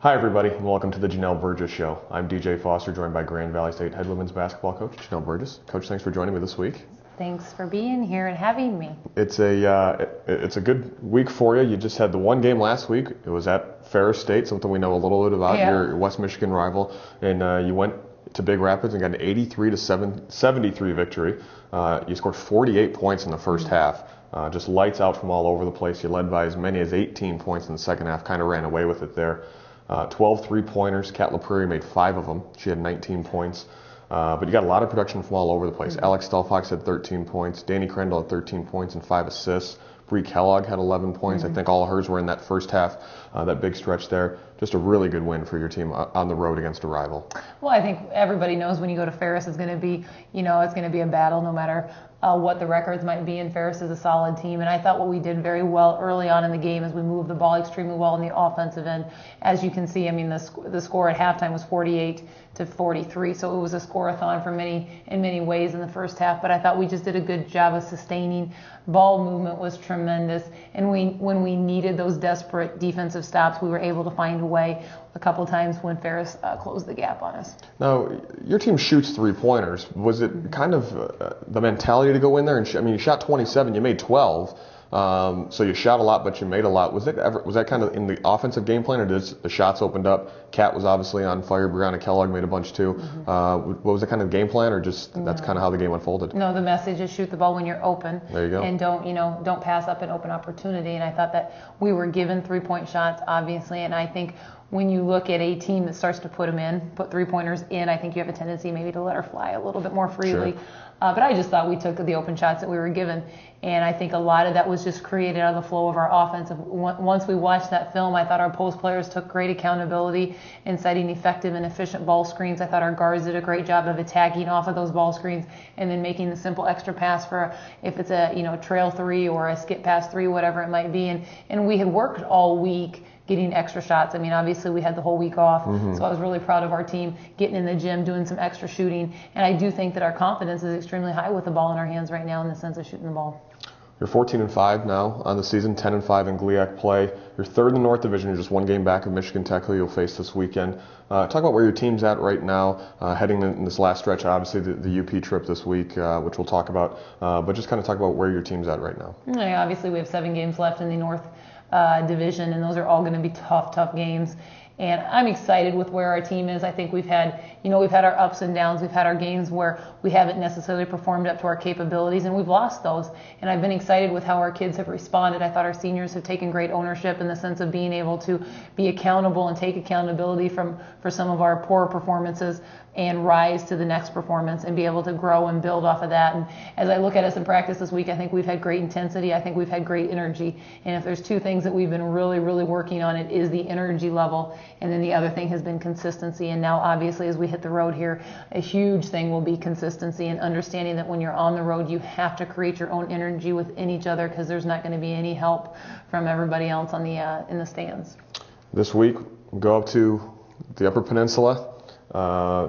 Hi everybody, and welcome to the Janel Burgess Show. I'm DJ Foster, joined by Grand Valley State head women's basketball coach Janel Burgess. Coach, thanks for joining me this week. Thanks for being here and having me. It's a good week for you. You just had the one game last week. It was at Ferris State, something we know a little bit about. Yeah. Your West Michigan rival, and you went to Big Rapids and got an 83-73 victory. You scored 48 points in the first half. Just lights out from all over the place. You led by as many as 18 points in the second half. Kind of ran away with it there. 12 three-pointers. Kat LaPrairie made 5 of them. She had 19 points. But you got a lot of production from all over the place. Alex Stelfox had 13 points. Danny Crandall had 13 points and 5 assists. Bree Kellogg had 11 points. I think all of hers were in that first half, that big stretch there. Just a really good win for your team on the road against a rival. Well, I think everybody knows when you go to Ferris, it's going to be, it's going to be a battle no matter what the records might be. And Ferris is a solid team. And I thought what we did very well early on in the game is we moved the ball extremely well on the offensive end. As you can see, I mean, the score at halftime was 48-43. So it was a score-a-thon in many ways in the first half. But I thought we just did a good job of sustaining. Ball movement was tremendous. And when we needed those desperate defensive stops, we were able to find a way a couple times when Ferris closed the gap on us. Now, your team shoots three-pointers. Was it kind of the mentality to go in there? And you shot 27, you made 12. So you shot a lot, but you made a lot. Was that kind of in the offensive game plan, or did the shots opened up? Kat was obviously on fire. Brianna Kellogg made a bunch too. What was the kind of game plan, or just that's kind of how the game unfolded? No, the message is shoot the ball when you're open. There you go. And don't pass up an open opportunity. And I thought that we were given 3-point shots, obviously, and I think when you look at a team that starts to put three-pointers in, I think you have a tendency maybe to let her fly a little bit more freely. Sure. But I just thought we took the open shots that we were given. And I think a lot of that was just created out of the flow of our offense. Once we watched that film, I thought our post players took great accountability in setting effective and efficient ball screens. I thought our guards did a great job of attacking off of those ball screens and then making the simple extra pass for if it's a trail 3 or a skip pass 3, whatever it might be. And we had worked all week getting extra shots. I mean, obviously we had the whole week off, so I was really proud of our team getting in the gym, doing some extra shooting, and I do think that our confidence is extremely high with the ball in our hands right now in the sense of shooting the ball. You're 14-5 now on the season, 10-5 in GLIAC play. You're third in the North Division. You're just one game back of Michigan Tech, who you'll face this weekend. Talk about where your team's at right now, heading in this last stretch. Obviously, the UP trip this week, which we'll talk about, but just kind of talk about where your team's at right now. Yeah, obviously, we have 7 games left in the North Division, and those are all going to be tough games. And I'm excited with where our team is. I think we've had our ups and downs. We've had our games where we haven't necessarily performed up to our capabilities, and we've lost those. And I've been excited with how our kids have responded. I thought our seniors have taken great ownership in the sense of being able to be accountable and take accountability for some of our poor performances and rise to the next performance and be able to grow and build off of that. And as I look at us in practice this week, I think we've had great intensity. I think we've had great energy. And if there's 2 things that we've been really working on, it is the energy level. And then the other thing has been consistency. And now, obviously, as we hit the road here, a huge thing will be consistency and understanding that when you're on the road, you have to create your own energy within each other because there's not going to be any help from everybody else on the in the stands. This week, we'll go up to the Upper Peninsula,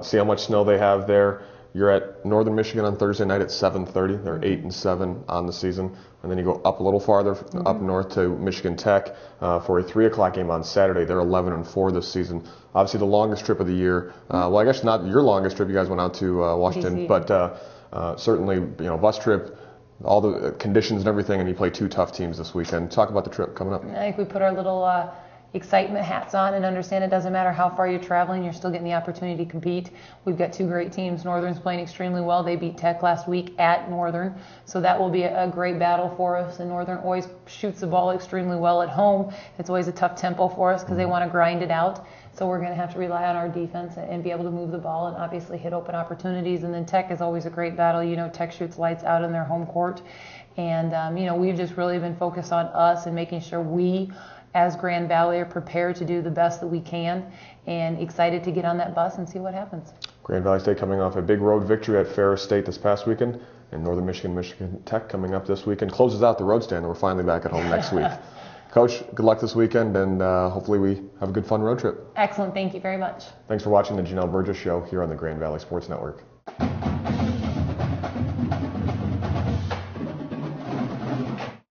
see how much snow they have there. You're at Northern Michigan on Thursday night at 7:30. They're 8-7 on the season. And then you go up a little farther up north to Michigan Tech for a 3 o'clock game on Saturday. They're 11-4 this season. Obviously the longest trip of the year. Well, I guess not your longest trip. You guys went out to Washington. DC. But certainly, bus trip, all the conditions and everything, and you play 2 tough teams this weekend. Talk about the trip coming up. I think we put our little excitement hats on and understand it doesn't matter how far you're traveling, you're still getting the opportunity to compete. We've got 2 great teams. Northern's playing extremely well. They beat Tech last week at Northern, so that will be a great battle for us. And Northern always shoots the ball extremely well at home. It's always a tough tempo for us because they want to grind it out. So we're going to have to rely on our defense and be able to move the ball and obviously hit open opportunities. And then Tech is always a great battle. Tech shoots lights out in their home court. And, we've just really been focused on us and making sure we, as Grand Valley, are prepared to do the best that we can and excited to get on that bus and see what happens. Grand Valley State coming off a big road victory at Ferris State this past weekend, and Northern Michigan Tech coming up this weekend. Closes out the road stand, and we're finally back at home next week. Coach, good luck this weekend, and hopefully we have a good, fun road trip. Excellent. Thank you very much. Thanks for watching the Janel Burgess Show here on the Grand Valley Sports Network.